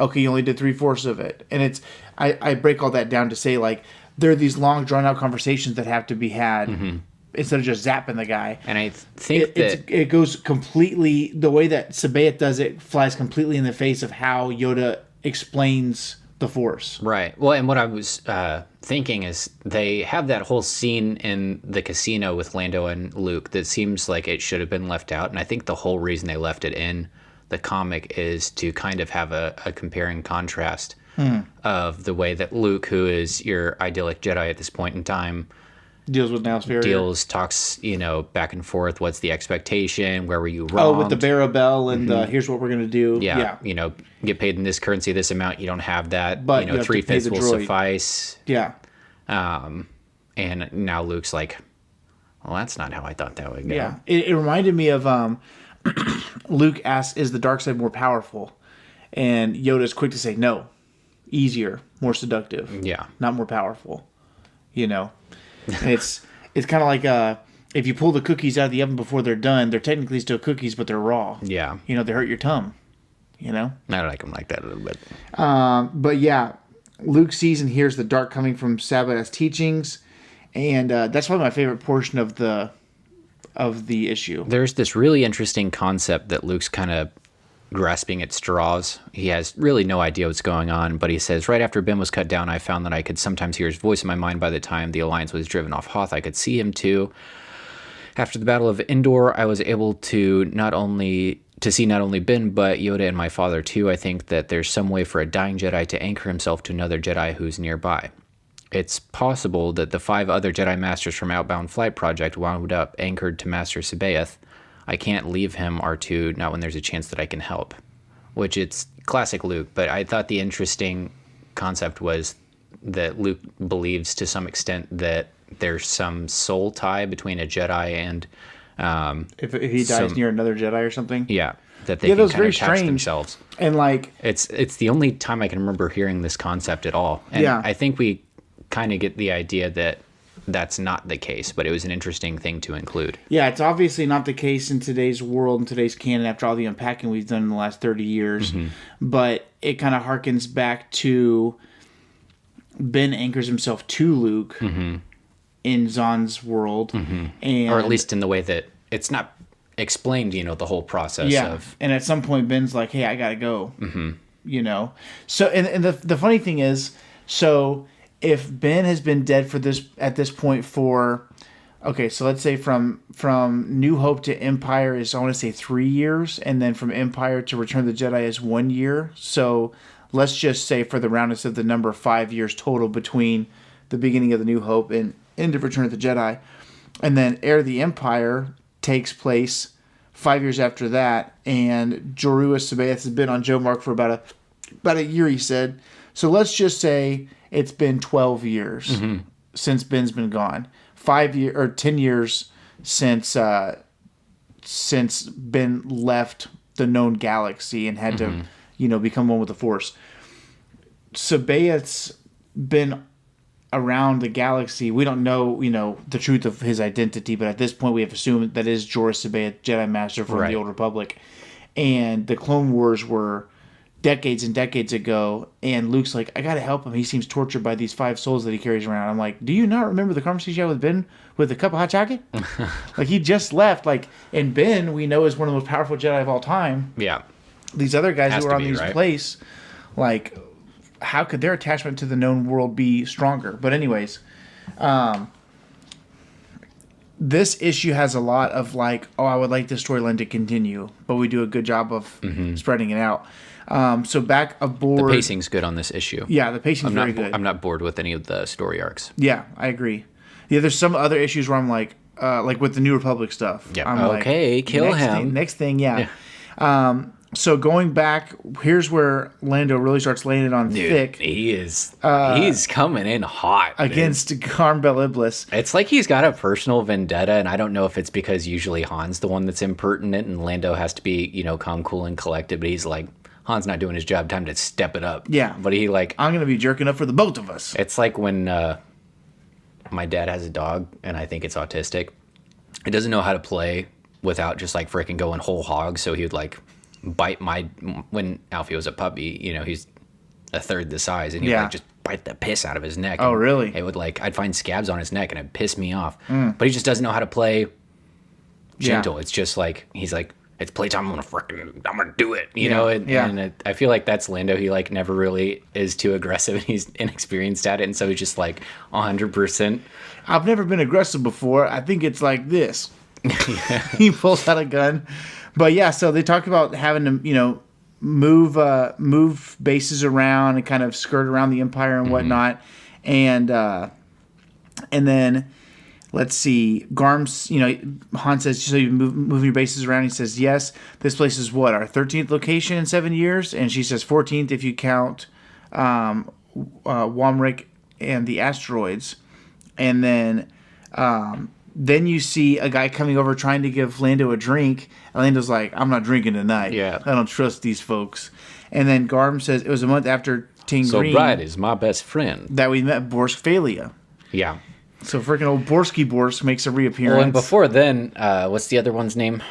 Okay, you only did 3/4 of it. And it's, I break all that down to say, like, there are these long, drawn-out conversations that have to be had instead of just zapping the guy. And I think it goes completely, the way that Sabaeth does it flies completely in the face of how Yoda explains the Force. Right. Well, and what I was thinking is they have that whole scene in the casino with Lando and Luke that seems like it should have been left out. And I think the whole reason they left it in the comic is to kind of have a comparing contrast of the way that Luke, who is your idyllic Jedi at this point in time, deals with Now talks, back and forth. What's the expectation? Where were you wrong? Oh, with the Barrow Bell and here's what we're going to do. Yeah. Get paid in this currency, this amount. You don't have that. But 3/5 will suffice. Yeah. And now Luke's like, well, that's not how I thought that would go. Yeah. It reminded me of Luke asks, is the dark side more powerful? And Yoda's quick to say, no. Easier, more seductive. Yeah. Not more powerful. It's kind of like if you pull the cookies out of the oven before they're done, they're technically still cookies, but they're raw. Yeah. They hurt your tongue. I like them like that a little bit. But yeah, Luke sees and hears the dark coming from Sabath's teachings, and that's probably my favorite portion of the issue. There's this really interesting concept that Luke's kind of grasping at straws. He has really no idea what's going on, but he says, right after Ben was cut down, I found that I could sometimes hear his voice in my mind. By the time the Alliance was driven off Hoth, I could see him too. After the Battle of Endor, I was able to see not only Ben, but Yoda and my father too. I think that there's some way for a dying Jedi to anchor himself to another Jedi who's nearby. It's possible that the 5 other Jedi Masters from Outbound Flight Project wound up anchored to Master Sabaeth. I can't leave him, R2, not when there's a chance that I can help. Which it's classic Luke, but I thought the interesting concept was that Luke believes to some extent that there's some soul tie between a Jedi and... if he dies near another Jedi or something? Yeah, that they can kind of attach themselves. And like... It's the only time I can remember hearing this concept at all. And I think we kind of get the idea that that's not the case, but it was an interesting thing to include. Yeah, it's obviously not the case in today's world, in today's canon, after all the unpacking we've done in the last 30 years. But it kind of harkens back to Ben anchors himself to Luke in Zahn's world. And, or at least in the way that it's not explained, the whole process of... And at some point, Ben's like, hey, I gotta go. So, and the funny thing is, so... if Ben has been dead at this point for, okay, so let's say from New Hope to Empire is, I want to say 3 years, and then from Empire to Return of the Jedi is 1 year. So let's just say for the roundness of the number, 5 years total between the beginning of the New Hope and end of Return of the Jedi. And then Heir of the Empire takes place 5 years after that, and Jorua Sabaeth has been on Joe Mark for about a year, he said. So let's just say it's been 12 years since Ben's been gone. 10 years since Ben left the known galaxy and had to, become one with the Force. Sabaeth's been around the galaxy. We don't know, the truth of his identity, but at this point we have assumed that is Jorah Sabaeth, Jedi Master from the Old Republic. And the Clone Wars were decades and decades ago, and Luke's like, I gotta help him. He seems tortured by these 5 souls that he carries around. I'm like, do you not remember the conversation you had with Ben with a cup of hot chocolate? Like, he just left. Like, and Ben, we know, is one of the most powerful Jedi of all time. Yeah. These other guys who are on these place, like, how could their attachment to the known world be stronger? But anyways, this issue has a lot of like, I would like this storyline to continue, but we do a good job of spreading it out. So back aboard. The pacing's good on this issue. Yeah, the pacing's very good. I'm not bored with any of the story arcs. Yeah, I agree. Yeah, there's some other issues where I'm like with the New Republic stuff. Yeah. I'm okay, like, kill him. Next thing, yeah. So going back, here's where Lando really starts laying it on thick. He is. He's coming in hot against Garm Bel Iblis. It's like he's got a personal vendetta, and I don't know if it's because usually Han's the one that's impertinent, and Lando has to be, calm, cool, and collected. But he's like, Han's not doing his job. Time to step it up. Yeah. But he like... I'm going to be jerking up for the both of us. It's like when my dad has a dog, and I think it's autistic. It doesn't know how to play without just like freaking going whole hog. So he would like bite when Alfie was a puppy, you know, he's a third the size, and he would like just bite the piss out of his neck. Oh, really? It would like, I'd find scabs on his neck, and it'd piss me off. But he just doesn't know how to play gentle. It's just like, he's like, it's playtime, I'm gonna do it, you know? And I feel like that's Lando. He like never really is too aggressive, and he's inexperienced at it, and so he's just like 100%. I've never been aggressive before. I think it's like this. He pulls out a gun. But yeah, so they talk about having to, you know, move bases around and kind of skirt around the Empire and whatnot. And then... Let's see. Garm's, you know, Han says, so you move your bases around. He says, yes. This place is what, our 13th location in 7 years? And she says 14th if you count Wamrick and the asteroids. And then you see a guy coming over trying to give Lando a drink. And Lando's like, I'm not drinking tonight. Yeah. I don't trust these folks. And then Garm says, it was a month after Ting So Green Bride is my best friend. that we met Borsk Phalia. Yeah. So freaking old Borsky Borsk makes a reappearance. Well, and before then, what's the other one's name?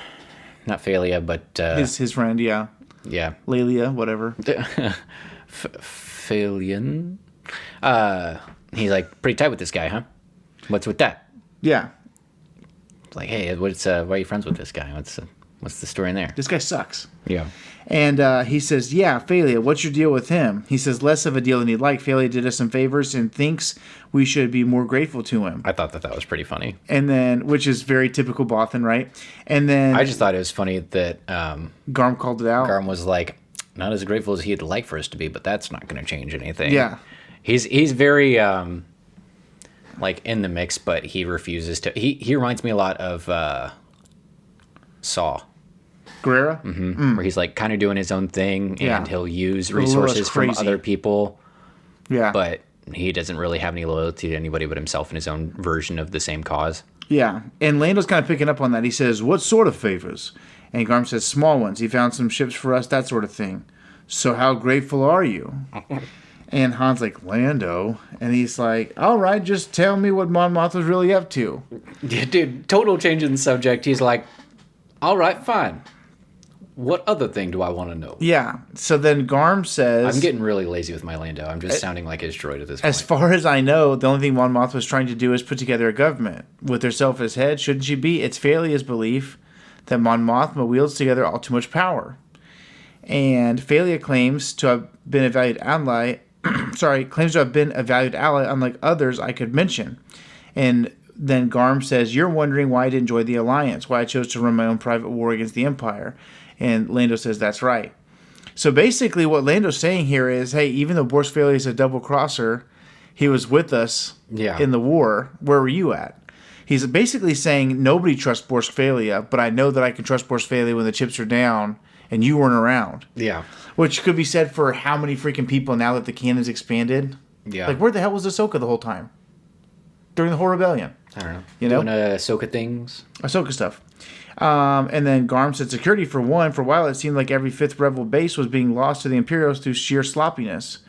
Not Phalia, but... his friend, yeah. Yeah. Leia, whatever. Phalian? He's like, pretty tight with this guy, huh? What's with that? Yeah. It's like, hey, why are you friends with this guy? What's the story in there? This guy sucks. Yeah. And he says, yeah, Phalia, what's your deal with him? He says, less of a deal than he'd like. Phalia did us some favors and thinks we should be more grateful to him. I thought that was pretty funny. And then, which is very typical Bothan, right? And then... I just thought it was funny that... Garm called it out. Garm was like, not as grateful as he'd like for us to be, but that's not going to change anything. Yeah. He's very... like in the mix, but he refuses to... He reminds me a lot of Saw. Guerrera? Mm-hmm. Where he's like kind of doing his own thing, and he'll use resources from other people. Yeah. But he doesn't really have any loyalty to anybody but himself and his own version of the same cause. Yeah. And Lando's kind of picking up on that. He says, what sort of favors? And Garm says, small ones. He found some ships for us, that sort of thing. So how grateful are you? And Han's like, Lando. And he's like, all right, just tell me what Mon Mothma's really up to. Dude, total change in the subject. He's like, all right, fine. What other thing do I want to know? Yeah. So then Garm says... I'm getting really lazy with my Lando. I'm just sounding like his droid at this point. As far as I know, the only thing Mon Mothma was trying to do is put together a government. With herself as head, shouldn't she be? It's Phalia's belief that Mon Mothma wields together all too much power. And Phalia claims to have been a valued ally... claims to have been a valued ally unlike others I could mention. And then Garm says, you're wondering why I didn't join the Alliance, why I chose to run my own private war against the Empire. And Lando says, that's right. So basically what Lando's saying here is, hey, even though Borsk Phalia is a double-crosser, he was with us in the war. Where were you at? He's basically saying nobody trusts Borsk Phalia, but I know that I can trust Borsk Phalia when the chips are down and you weren't around. Yeah. Which could be said for how many freaking people now that the canon's expanded. Yeah. Like, where the hell was Ahsoka the whole time? During the whole rebellion. I don't know. You know? Doing Ahsoka things. Ahsoka stuff. And then Garm said security for one. For a while, it seemed like every 5th Rebel base was being lost to the Imperials through sheer sloppiness.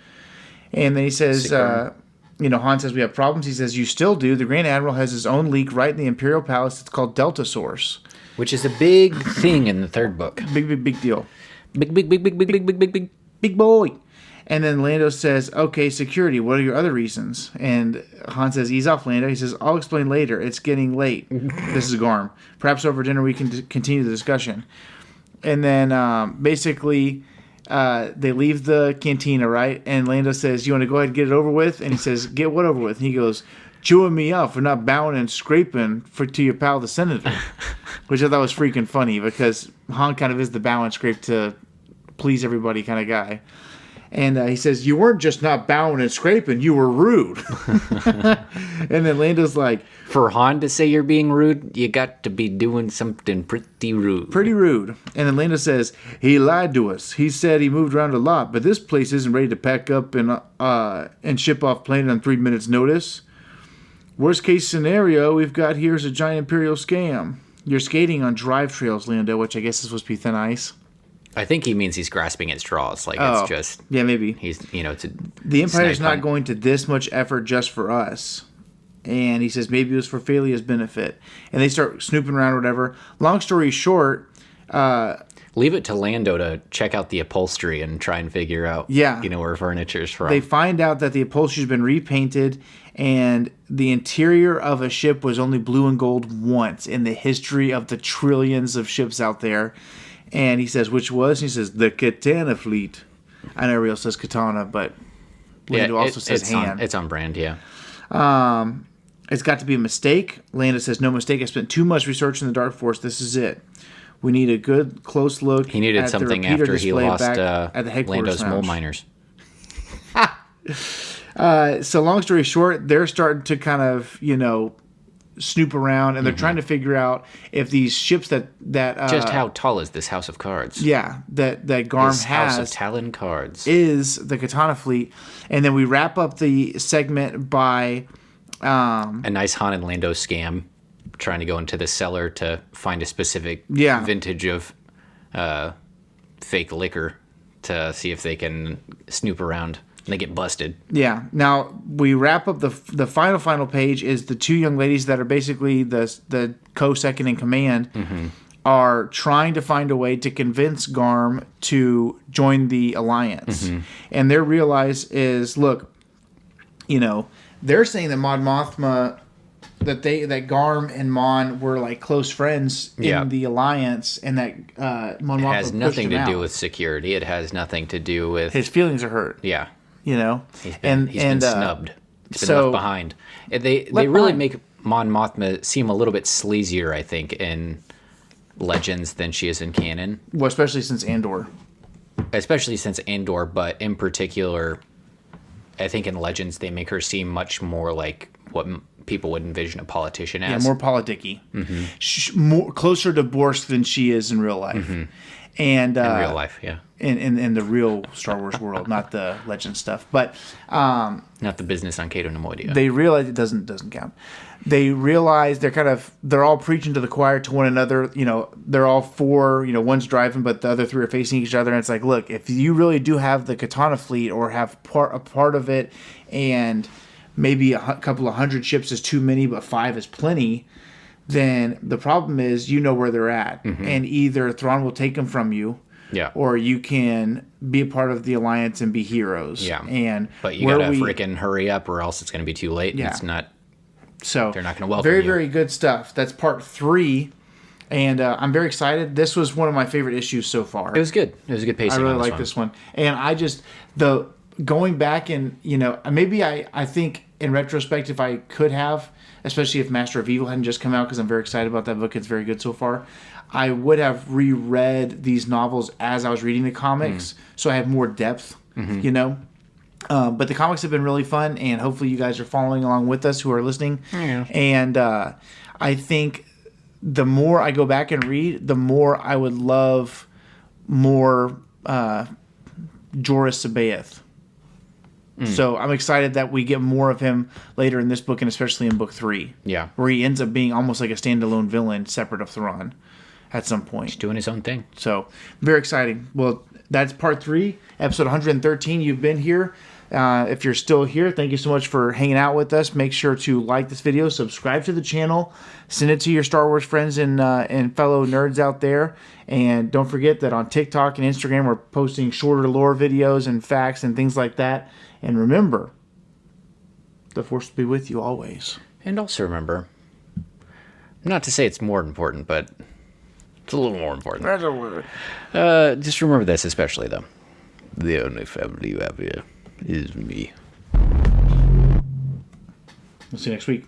And then he says, Han says we have problems. He says, you still do. The Grand Admiral has his own leak right in the Imperial Palace. It's called Delta Source. Which is a big thing in the 3rd book. Big deal. Big boy. And then Lando says, okay, security, what are your other reasons? And Han says, ease off, Lando. He says, I'll explain later. It's getting late. This is Garm. Perhaps over dinner we can continue the discussion. And then basically they leave the cantina, right? And Lando says, you want to go ahead and get it over with? And he says, get what over with? And he goes, chewing me out for not bowing and scraping to your pal, the senator. Which I thought was freaking funny because Han kind of is the bow and scrape to please everybody kind of guy. And he says, you weren't just not bowing and scraping, you were rude. And then Lando's like... For Han to say you're being rude, you got to be doing something pretty rude. Pretty rude. And then Lando says, he lied to us. He said he moved around a lot, but this place isn't ready to pack up and ship off plane on 3 minutes' notice. Worst case scenario we've got here is a giant Imperial scam. You're skating on drive trails, Lando, which I guess is supposed to be thin ice. I think he means he's grasping at straws. Like, it's just... Yeah, maybe. He's, the Empire is not going to this much effort just for us. And he says maybe it was for Phalia's benefit. And they start snooping around or whatever. Long story short... leave it to Lando to check out the upholstery and try and figure out, where furniture's from. They find out that the upholstery's been repainted, and the interior of a ship was only blue and gold once in the history of the trillions of ships out there. And he says, which was? And he says, the Katana fleet. I know everybody else says katana, but Lando also says hand. It's on brand, yeah. It's got to be a mistake. Lando says, no mistake. I spent too much research in the Dark Force. This is it. We need a good, close look. He needed something after he lost Lando's mole miners. So long story short, they're starting to kind of, snoop around, and they're trying to figure out if these ships that just how tall is this House of Cards? Yeah, that Garm this has. House of Talon Cards is the Katana fleet, and then we wrap up the segment by a nice Han and Lando scam, trying to go into the cellar to find a specific vintage of fake liquor to see if they can snoop around. And they get busted. Yeah. Now, we wrap up the final page is the two young ladies that are basically the co-second in command are trying to find a way to convince Garm to join the Alliance. And their realize is, look, they're saying that Mon Mothma, that Garm and Mon were like close friends in the Alliance, and that Mon Mothma has nothing to do with security. It has nothing to do with... His feelings are hurt. Yeah. He's been snubbed. He's been left behind. They really make Mon Mothma seem a little bit sleazier, I think, in Legends than she is in canon. Well, especially since Andor, but in particular, I think in Legends they make her seem much more like what people would envision a politician as. Yeah, more politicky. More closer to Borsk than she is in real life. And in real life, yeah. In the real Star Wars world, not the legend stuff, but not the business on Cato Nemoidia. They realize it doesn't count. They realize they're all preaching to the choir to one another. They're all four. One's driving, but the other three are facing each other. And it's like, look, if you really do have the Katana fleet or have a part of it, and maybe a couple of hundred ships is too many, but 5 is plenty. Then the problem is where they're at. And either Thrawn will take them from you, or you can be a part of the Alliance and be heroes. Yeah. But you gotta freaking hurry up or else it's going to be too late. Yeah. It's not... So they're not going to welcome very, you. very good stuff. That's part 3. And I'm very excited. This was one of my favorite issues so far. It was good. It was a good pacing. I really like this one. And I just... going back and, maybe I think in retrospect, if I could have... especially if Master of Evil hadn't just come out, because I'm very excited about that book. It's very good so far. I would have reread these novels as I was reading the comics, so I have more depth, But the comics have been really fun, and hopefully you guys are following along with us who are listening. Yeah. And I think the more I go back and read, the more I would love more Joruus C'baoth. So I'm excited that we get more of him later in this book, and especially in book 3. Yeah. Where he ends up being almost like a standalone villain separate of Thrawn at some point. He's doing his own thing. So very exciting. Well, that's part 3, episode 113. You've been here. If you're still here, thank you so much for hanging out with us. Make sure to like this video, subscribe to the channel, send it to your Star Wars friends and fellow nerds out there. And don't forget that on TikTok and Instagram, we're posting shorter lore videos and facts and things like that. And remember, the Force will be with you always. And also remember, not to say it's more important, but it's a little more important. Just remember this especially, though. The only family you have here is me. We'll see you next week.